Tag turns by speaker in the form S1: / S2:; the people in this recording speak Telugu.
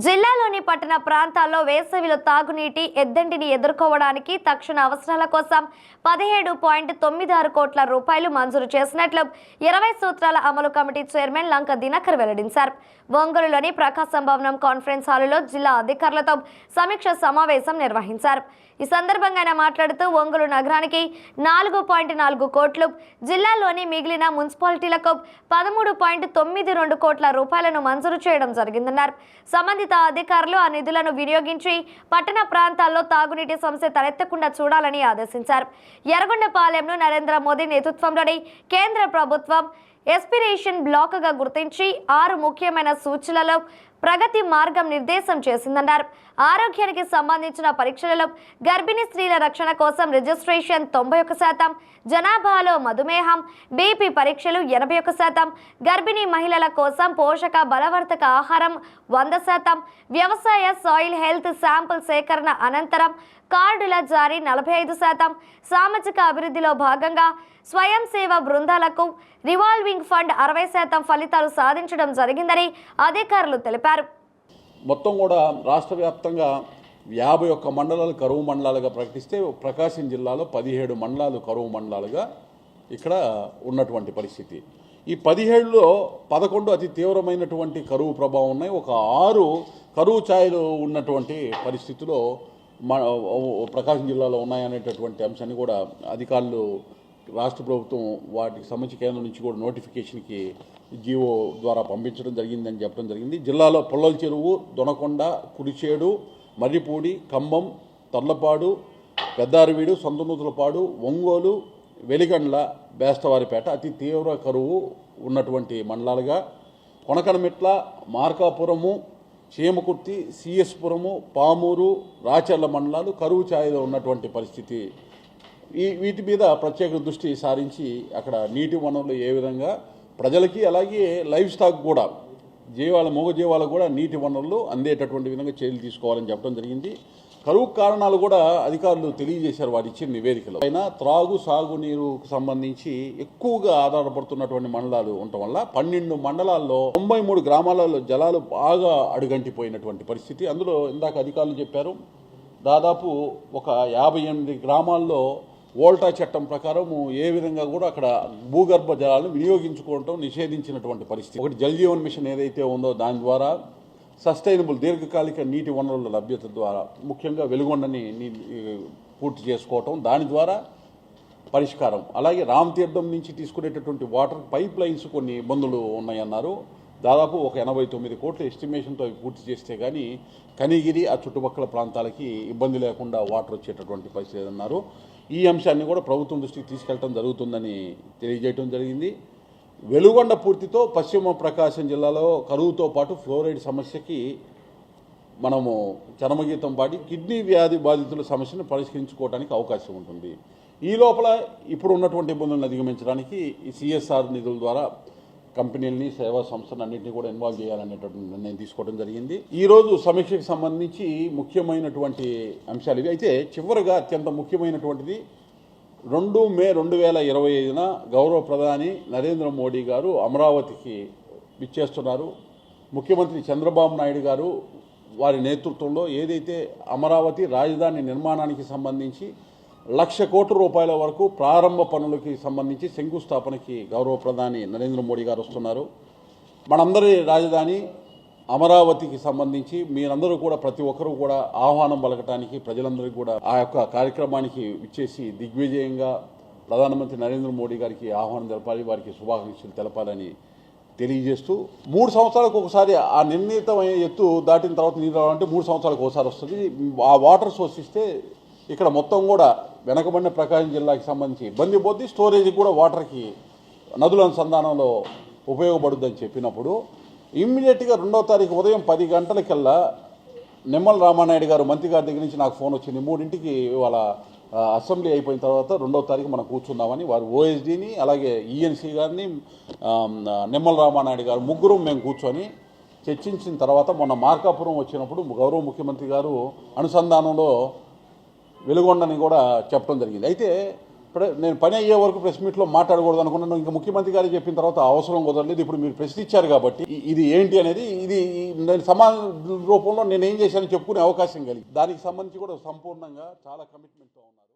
S1: జిల్లాలోని పట్టణ ప్రాంతాల్లో వేసవిలో తాగునీటి ఎద్దంటిని ఎదుర్కోవడానికి తక్షణ అవసరాల కోసం 17.96 కోట్ల రూపాయలు మంజూరు చేసినట్లు 20 సూత్రాల అమలు కమిటీ చైర్మన్ లంక దినకర్ వెల్లడించారు. ఒంగోలులోని ప్రకాశం భవనం కాన్ఫరెన్స్ హాలులో జిల్లా అధికారులతో సమీక్ష సమావేశం నిర్వహించారు. ఈ సందర్భంగా ఆయన మాట్లాడుతూ ఒంగోలు నగరానికి 4.4 కోట్లు, జిల్లాలోని మిగిలిన మున్సిపాలిటీలకు 13.92 కోట్ల రూపాయలను మంజూరు చేయడం జరిగిందన్నారు. సంబంధిత అధికారులు ఆ నిధులను వినియోగించి పట్టణ ప్రాంతాల్లో తాగునీటి సమస్య తలెత్తకుండా చూడాలని ఆదేశించారు. యరగొండపాలెంను నరేంద్ర మోదీ నేతృత్వంలోని కేంద్ర ప్రభుత్వం ఎస్పిరేషన్ బ్లాక్గా గుర్తించి 6 ముఖ్యమైన సూచనలలో ప్రగతి మార్గం నిర్దేశం చేసిందన్నారు. ఆరోగ్యానికి సంబంధించిన పరీక్షలలో గర్భిణీ స్త్రీల రక్షణ కోసం రిజిస్ట్రేషన్ 91%, జనాభాలో మధుమేహం, బీపీ పరీక్షలు 81%, గర్భిణీ మహిళల కోసం పోషక బలవర్ధక ఆహారం 100%, వ్యవసాయ సాయిల్ హెల్త్ శాంపుల్ సేకరణ అనంతరం కార్డుల జారీ 45%, సామాజిక అభివృద్ధిలో భాగంగా స్వయం సేవ బృందాలకు రివాల్వింగ్ ఫండ్ 60% ఫలితాలు సాధించడం జరిగిందని అధికారులు తెలిపారు.
S2: మొత్తం కూడా రాష్ట్ర వ్యాప్తంగా 51 మండలాలు కరువు మండలాలుగా ప్రకటిస్తే ప్రకాశం జిల్లాలో 17 మండలాలు కరువు మండలాలుగా ఇక్కడ ఉన్నటువంటి పరిస్థితి. ఈ 17లో 11 అతి తీవ్రమైనటువంటి కరువు ప్రభావం ఉన్నాయి. ఒక 6 కరువు ఛాయలు ఉన్నటువంటి పరిస్థితిలో ప్రకాశం జిల్లాలో ఉన్నాయనేటటువంటి అంశాన్ని కూడా అధికారులు రాష్ట్ర ప్రభుత్వం వాటికి సంబంధించి కేంద్రం నుంచి కూడా నోటిఫికేషన్కి జీవో ద్వారా పంపించడం జరిగిందని చెప్పడం జరిగింది. జిల్లాలో పొల్లల చెరువు, దొనకొండ, కుడిచేడు, మర్రిపూడి, ఖమ్మం, తర్లపాడు, పెద్దారవీడు, సొంతనూతులపాడు, ఒంగోలు, వెలిగండ్ల, బేస్తవారిపేట అతి తీవ్ర కరువు ఉన్నటువంటి మండలాలుగా, కొనకనమిట్ల, మార్కాపురము, చీమకుర్తి, సిఎస్పురము, పామూరు, రాచర్ల మండలాలు కరువు ఛాయలో ఉన్నటువంటి పరిస్థితి. వీటి మీద ప్రత్యేక దృష్టి సారించి అక్కడ నీటి వనరులు ఏ విధంగా ప్రజలకి అలాగే లైవ్ స్టాక్ కూడా మూగజీవాలకు కూడా నీటి వనరులు అందేటటువంటి విధంగా చర్యలు తీసుకోవాలని చెప్పడం జరిగింది. కరువు కారణాలు కూడా అధికారులు తెలియజేశారు వారు ఇచ్చిన నివేదికలో. అయినా త్రాగు సాగునీరుకు సంబంధించి ఎక్కువగా ఆధారపడుతున్నటువంటి మండలాలు ఉండటం వల్ల 12 మండలాల్లో 93 గ్రామాలలో జలాలు బాగా అడుగంటిపోయినటువంటి పరిస్థితి. అందులో ఇందాక అధికారులు చెప్పారు దాదాపు ఒక 58 గ్రామాల్లో వోల్టా చట్టం ప్రకారం ఏ విధంగా కూడా అక్కడ భూగర్భ జలాలను వినియోగించుకోవటం నిషేధించినటువంటి పరిస్థితి. ఒకటి జల్ జీవన్ మిషన్ ఏదైతే ఉందో దాని ద్వారా సస్టైనబుల్ దీర్ఘకాలిక నీటి వనరుల లభ్యత ద్వారా ముఖ్యంగా వెలుగొండని పూర్తి చేసుకోవటం, దాని ద్వారా పరిష్కారం. అలాగే రామతీర్థం నుంచి తీసుకునేటటువంటి వాటర్ పైప్ లైన్స్ కొన్ని ఇబ్బందులు ఉన్నాయన్నారు. దాదాపు ఒక 89 కోట్ల ఎస్టిమేషన్తో అవి పూర్తి చేస్తే కానీ కనిగిరి ఆ చుట్టుపక్కల ప్రాంతాలకి ఇబ్బంది లేకుండా వాటర్ వచ్చేటటువంటి పరిస్థితి అన్నారు. ఈ అంశాన్ని కూడా ప్రభుత్వం దృష్టికి తీసుకెళ్లడం జరుగుతుందని తెలియజేయడం జరిగింది. వెలుగొండ పూర్తితో పశ్చిమ ప్రకాశం జిల్లాలో కరువుతో పాటు ఫ్లోరైడ్ సమస్యకి మనము చరమగీతం పాడి కిడ్నీ వ్యాధి బాధితుల సమస్యను పరిష్కరించుకోవడానికి అవకాశం ఉంటుంది. ఈ లోపల ఇప్పుడు ఉన్నటువంటి ఇబ్బందులను అధిగమించడానికి ఈ సిఎస్ఆర్ నిధుల ద్వారా కంపెనీలని, సేవా సంస్థలు అన్నింటినీ కూడా ఇన్వాల్వ్ చేయాలనేటటువంటి నిర్ణయం తీసుకోవడం జరిగింది. ఈరోజు సమీక్షకు సంబంధించి ముఖ్యమైనటువంటి అంశాలు ఇవి. అయితే చివరిగా అత్యంత ముఖ్యమైనటువంటిది 2 మే 2025న గౌరవ ప్రధాని నరేంద్ర మోడీ గారు అమరావతికి విచ్చేస్తున్నారు. ముఖ్యమంత్రి చంద్రబాబు నాయుడు గారు వారి నేతృత్వంలో ఏదైతే అమరావతి రాజధాని నిర్మాణానికి సంబంధించి 1,00,000 కోట్ల రూపాయల వరకు ప్రారంభ పనులకి సంబంధించి శంకుస్థాపనకి గౌరవ ప్రధాని నరేంద్ర మోడీ గారు వస్తున్నారు. మనందరి రాజధాని అమరావతికి సంబంధించి మీరందరూ కూడా ప్రతి ఒక్కరూ కూడా ఆహ్వానం పలకటానికి ప్రజలందరికీ కూడా ఆ యొక్క కార్యక్రమానికి విచ్చేసి దిగ్విజయంగా ప్రధానమంత్రి నరేంద్ర మోడీ గారికి ఆహ్వానం తెలపాలి, వారికి శుభాకాంక్షలు తెలపాలని తెలియజేస్తూ 3 సంవత్సరాలకు ఒకసారి ఆ నిర్ణీతమైన ఎత్తు దాటిన తర్వాత నీరు రావాలంటే 3 సంవత్సరాలకు ఒకసారి వస్తుంది. ఆ వాటర్ సోర్స్ ఇస్తే ఇక్కడ మొత్తం కూడా వెనకబడిన ప్రకాశం జిల్లాకి సంబంధించి ఇబ్బంది పోద్ది, స్టోరేజ్కి కూడా వాటర్కి నదుల అనుసంధానంలో ఉపయోగపడుద్దని చెప్పినప్పుడు ఇమ్మీడియట్గా 2వ తారీఖు ఉదయం 10 గంటలకల్లా నిమ్మల రామానాయుడు గారు మంత్రి గారి దగ్గర నుంచి నాకు ఫోన్ వచ్చింది. 3ంటికి వాళ్ళ అసెంబ్లీ అయిపోయిన తర్వాత 2వ తారీఖు మనం కూర్చుందామని. వారు ఓఎస్డీని అలాగే ఈఎన్సీ గారిని నిమ్మల రామానాయుడు గారు ముగ్గురు మేము కూర్చొని చర్చించిన తర్వాత మొన్న మార్కాపురం వచ్చినప్పుడు గౌరవ ముఖ్యమంత్రి గారు అనుసంధానంలో వెలుగొండని కూడా చెప్పడం జరిగింది. అయితే నేను పని అయ్యే వరకు ప్రెస్ మీట్లో మాట్లాడకూడదు అనుకున్నాను. ఇంకా ముఖ్యమంత్రి గారు చెప్పిన తర్వాత అవసరం కుదరలేదు. ఇప్పుడు మీరు ప్రశ్న ఇచ్చారు కాబట్టి ఇది ఏంటి అనేది ఇది నేను సమాధాన రూపంలో నేను ఏం చేశానని చెప్పుకునే అవకాశం కలిగి దానికి సంబంధించి కూడా సంపూర్ణంగా చాలా కమిట్మెంట్తో ఉన్నారు.